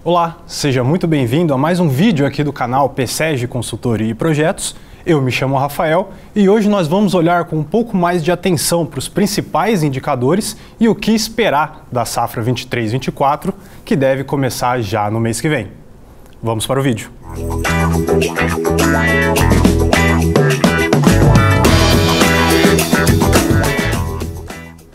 Olá, seja muito bem-vindo a mais um vídeo aqui do canal PSEG Consultoria e Projetos. Eu me chamo Rafael e hoje nós vamos olhar com um pouco mais de atenção para os principais indicadores e o que esperar da safra 23/24, que deve começar já no mês que vem. Vamos para o vídeo.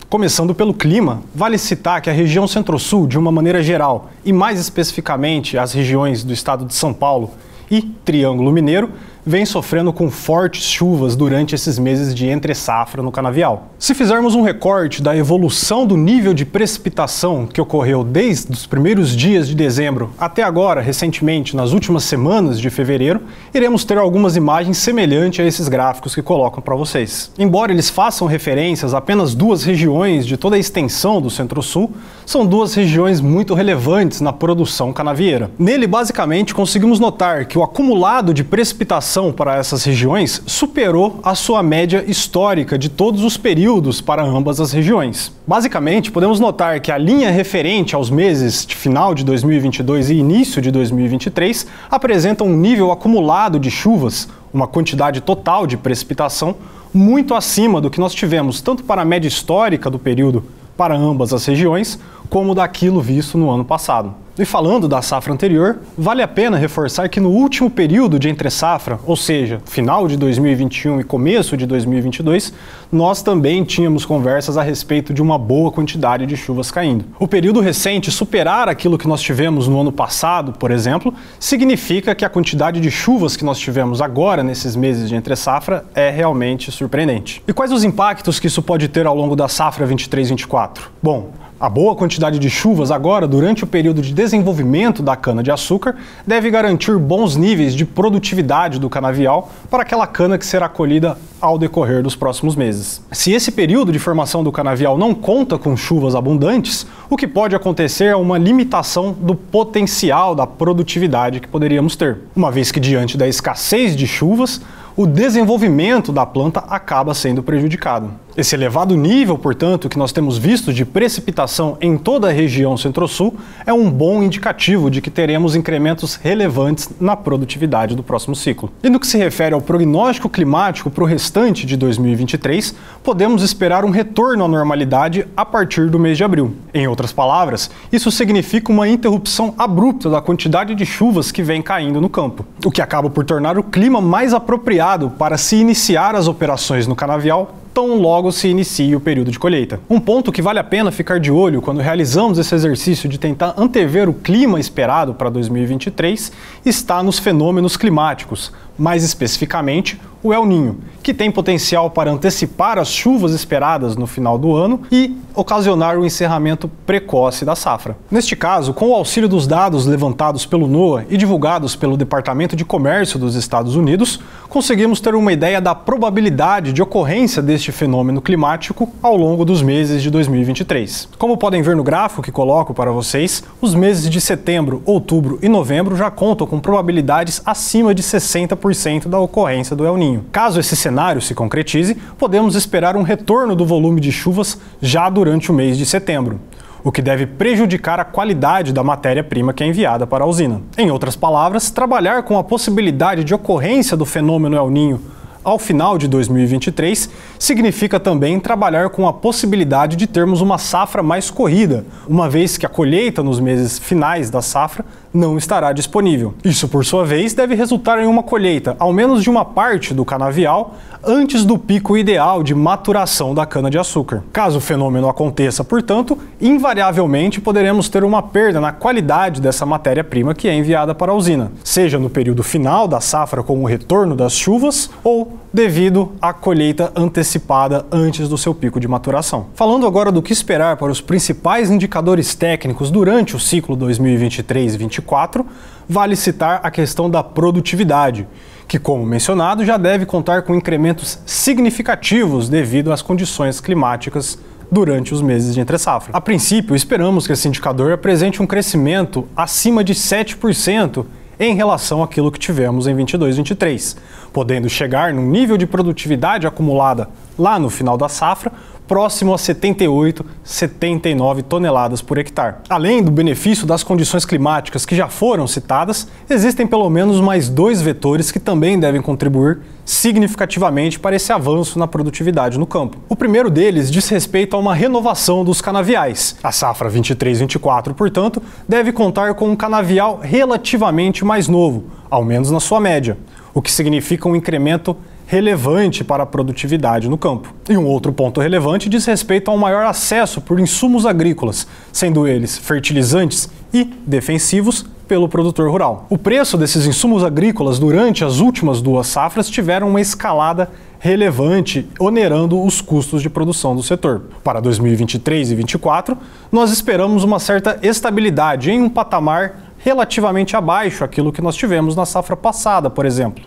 Começando pelo clima, vale citar que a região Centro-Sul, de uma maneira geral, e mais especificamente as regiões do estado de São Paulo e Triângulo Mineiro, vem sofrendo com fortes chuvas durante esses meses de entre-safra no canavial. Se fizermos um recorte da evolução do nível de precipitação que ocorreu desde os primeiros dias de dezembro até agora, recentemente, nas últimas semanas de fevereiro, iremos ter algumas imagens semelhantes a esses gráficos que colocam para vocês. Embora eles façam referências a apenas duas regiões de toda a extensão do Centro-Sul, são duas regiões muito relevantes na produção canavieira. Nele, basicamente, conseguimos notar que o acumulado de precipitação para essas regiões superou a sua média histórica de todos os períodos para ambas as regiões. Basicamente, podemos notar que a linha referente aos meses de final de 2022 e início de 2023 apresenta um nível acumulado de chuvas, uma quantidade total de precipitação muito acima do que nós tivemos tanto para a média histórica do período para ambas as regiões, como daquilo visto no ano passado. E falando da safra anterior, vale a pena reforçar que no último período de entre-safra, ou seja, final de 2021 e começo de 2022, nós também tínhamos conversas a respeito de uma boa quantidade de chuvas caindo. O período recente superar aquilo que nós tivemos no ano passado, por exemplo, significa que a quantidade de chuvas que nós tivemos agora nesses meses de entre-safra é realmente surpreendente. E quais os impactos que isso pode ter ao longo da safra 23/24? Bom, a boa quantidade de chuvas agora, durante o período de desenvolvimento da cana-de-açúcar, deve garantir bons níveis de produtividade do canavial para aquela cana que será colhida ao decorrer dos próximos meses. Se esse período de formação do canavial não conta com chuvas abundantes, o que pode acontecer é uma limitação do potencial da produtividade que poderíamos ter, uma vez que diante da escassez de chuvas, o desenvolvimento da planta acaba sendo prejudicado. Esse elevado nível, portanto, que nós temos visto de precipitação em toda a região Centro-Sul é um bom indicativo de que teremos incrementos relevantes na produtividade do próximo ciclo. E no que se refere ao prognóstico climático para o restante de 2023, podemos esperar um retorno à normalidade a partir do mês de abril. Em outras palavras, isso significa uma interrupção abrupta da quantidade de chuvas que vem caindo no campo, o que acaba por tornar o clima mais apropriado para se iniciar as operações no canavial tão logo se inicie o período de colheita. Um ponto que vale a pena ficar de olho quando realizamos esse exercício de tentar antever o clima esperado para 2023 está nos fenômenos climáticos, mais especificamente o El Niño, que tem potencial para antecipar as chuvas esperadas no final do ano e ocasionar o encerramento precoce da safra. Neste caso, com o auxílio dos dados levantados pelo NOAA e divulgados pelo Departamento de Comércio dos Estados Unidos, conseguimos ter uma ideia da probabilidade de ocorrência deste fenômeno climático ao longo dos meses de 2023. Como podem ver no gráfico que coloco para vocês, os meses de setembro, outubro e novembro já contam com probabilidades acima de 60% da ocorrência do El Niño. Caso esse cenário se concretize, podemos esperar um retorno do volume de chuvas já durante o mês de setembro, o que deve prejudicar a qualidade da matéria-prima que é enviada para a usina. Em outras palavras, trabalhar com a possibilidade de ocorrência do fenômeno El Niño ao final de 2023 significa também trabalhar com a possibilidade de termos uma safra mais corrida, uma vez que a colheita nos meses finais da safra não estará disponível. Isso, por sua vez, deve resultar em uma colheita, ao menos de uma parte do canavial, antes do pico ideal de maturação da cana-de-açúcar. Caso o fenômeno aconteça, portanto, invariavelmente poderemos ter uma perda na qualidade dessa matéria-prima que é enviada para a usina, seja no período final da safra com o retorno das chuvas ou devido à colheita antecipada antes do seu pico de maturação. Falando agora do que esperar para os principais indicadores técnicos durante o ciclo 2023-24, vale citar a questão da produtividade, que, como mencionado, já deve contar com incrementos significativos devido às condições climáticas durante os meses de entre-safra. A princípio, esperamos que esse indicador apresente um crescimento acima de 7% em relação àquilo que tivemos em 22/23, podendo chegar num nível de produtividade acumulada lá no final da safra próximo a 78, 79 toneladas por hectare. Além do benefício das condições climáticas que já foram citadas, existem pelo menos mais 2 vetores que também devem contribuir significativamente para esse avanço na produtividade no campo. O primeiro deles diz respeito a uma renovação dos canaviais. A safra 23-24, portanto, deve contar com um canavial relativamente mais novo, ao menos na sua média, o que significa um incremento relevante para a produtividade no campo. E um outro ponto relevante diz respeito ao maior acesso por insumos agrícolas, sendo eles fertilizantes e defensivos, pelo produtor rural. O preço desses insumos agrícolas durante as últimas 2 safras tiveram uma escalada relevante, onerando os custos de produção do setor. Para 2023 e 2024, nós esperamos uma certa estabilidade em um patamar relativamente abaixo daquilo que nós tivemos na safra passada, por exemplo,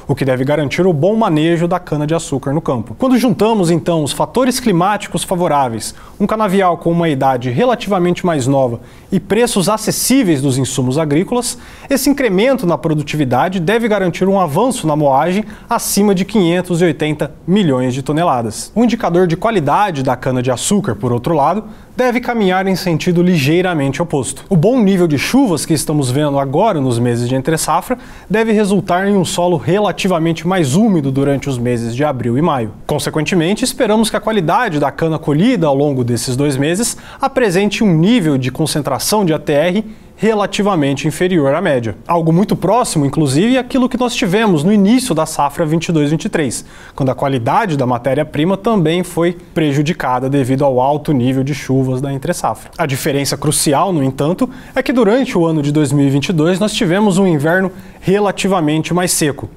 o que deve garantir o bom manejo da cana-de-açúcar no campo. Quando juntamos, então, os fatores climáticos favoráveis, um canavial com uma idade relativamente mais nova e preços acessíveis dos insumos agrícolas, esse incremento na produtividade deve garantir um avanço na moagem acima de 580 milhões de toneladas. O indicador de qualidade da cana-de-açúcar, por outro lado, deve caminhar em sentido ligeiramente oposto. O bom nível de chuvas que estamos vendo agora nos meses de entre-safra deve resultar em um solo relativamente mais úmido durante os meses de abril e maio. Consequentemente, esperamos que a qualidade da cana colhida ao longo desses 2 meses apresente um nível de concentração de ATR relativamente inferior à média. Algo muito próximo, inclusive, àquilo que nós tivemos no início da safra 22-23, quando a qualidade da matéria-prima também foi prejudicada devido ao alto nível de chuvas da entre-safra. A diferença crucial, no entanto, é que durante o ano de 2022 nós tivemos um inverno relativamente mais seco,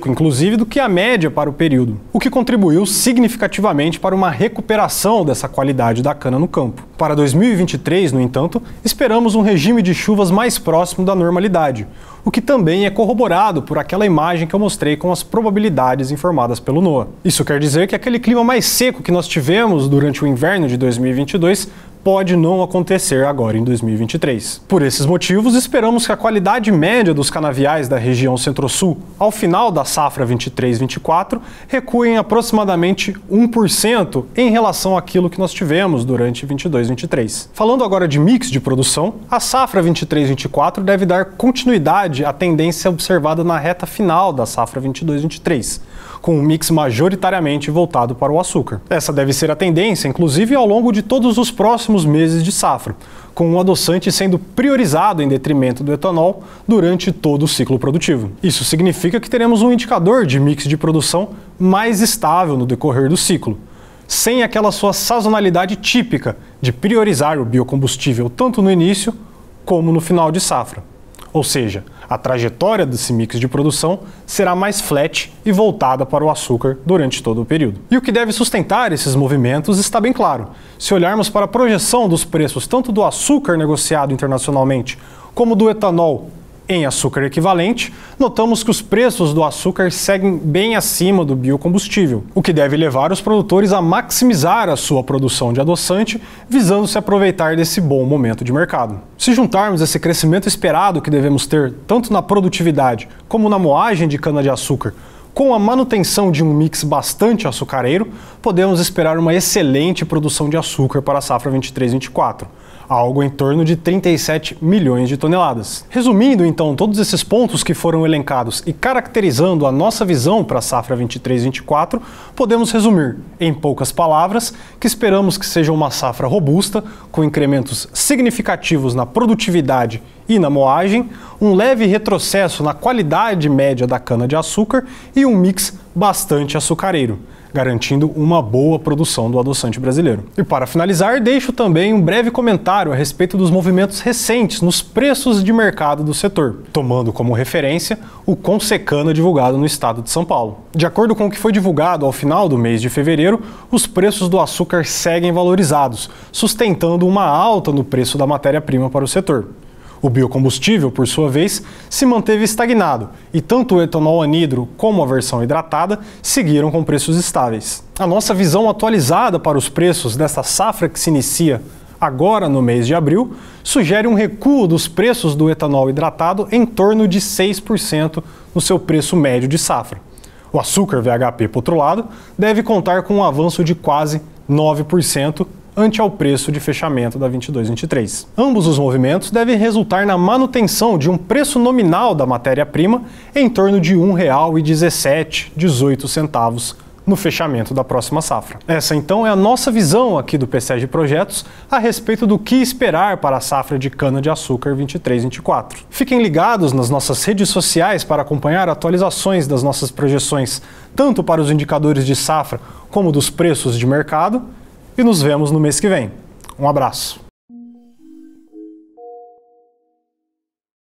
inclusive, do que a média para o período, o que contribuiu significativamente para uma recuperação dessa qualidade da cana no campo. Para 2023, no entanto, esperamos um regime de chuvas mais próximo da normalidade, o que também é corroborado por aquela imagem que eu mostrei com as probabilidades informadas pelo NOAA. Isso quer dizer que aquele clima mais seco que nós tivemos durante o inverno de 2022 pode não acontecer agora em 2023. Por esses motivos, esperamos que a qualidade média dos canaviais da região Centro-Sul, ao final da safra 23-24, recuem aproximadamente 1% em relação àquilo que nós tivemos durante 22-23. Falando agora de mix de produção, a safra 23-24 deve dar continuidade à tendência observada na reta final da safra 22-23, com um mix majoritariamente voltado para o açúcar. Essa deve ser a tendência, inclusive, ao longo de todos os próximos meses de safra, com o adoçante sendo priorizado em detrimento do etanol durante todo o ciclo produtivo. Isso significa que teremos um indicador de mix de produção mais estável no decorrer do ciclo, sem aquela sua sazonalidade típica de priorizar o biocombustível tanto no início como no final de safra. Ou seja, a trajetória desse mix de produção será mais flat e voltada para o açúcar durante todo o período. E o que deve sustentar esses movimentos está bem claro. Se olharmos para a projeção dos preços tanto do açúcar negociado internacionalmente como do etanol em açúcar equivalente, notamos que os preços do açúcar seguem bem acima do biocombustível, o que deve levar os produtores a maximizar a sua produção de adoçante, visando se aproveitar desse bom momento de mercado. Se juntarmos esse crescimento esperado que devemos ter tanto na produtividade como na moagem de cana-de-açúcar, com a manutenção de um mix bastante açucareiro, podemos esperar uma excelente produção de açúcar para a safra 23-24. Algo em torno de 37 milhões de toneladas. Resumindo, então, todos esses pontos que foram elencados e caracterizando a nossa visão para a safra 23-24, podemos resumir, em poucas palavras, que esperamos que seja uma safra robusta, com incrementos significativos na produtividade e na moagem, um leve retrocesso na qualidade média da cana-de-açúcar e um mix bastante açucareiro, garantindo uma boa produção do adoçante brasileiro. E para finalizar, deixo também um breve comentário a respeito dos movimentos recentes nos preços de mercado do setor, tomando como referência o Consecana divulgado no estado de São Paulo. De acordo com o que foi divulgado ao final do mês de fevereiro, os preços do açúcar seguem valorizados, sustentando uma alta no preço da matéria-prima para o setor. O biocombustível, por sua vez, se manteve estagnado e tanto o etanol anidro como a versão hidratada seguiram com preços estáveis. A nossa visão atualizada para os preços desta safra que se inicia agora no mês de abril sugere um recuo dos preços do etanol hidratado em torno de 6% no seu preço médio de safra. O açúcar VHP, por outro lado, deve contar com um avanço de quase 9% ante ao preço de fechamento da 22/23. Ambos os movimentos devem resultar na manutenção de um preço nominal da matéria-prima em torno de R$ 1,1718 no fechamento da próxima safra. Essa então é a nossa visão aqui do PCG Projetos a respeito do que esperar para a safra de cana-de-açúcar 23/24. Fiquem ligados nas nossas redes sociais para acompanhar atualizações das nossas projeções, tanto para os indicadores de safra como dos preços de mercado, e nos vemos no mês que vem. Um abraço!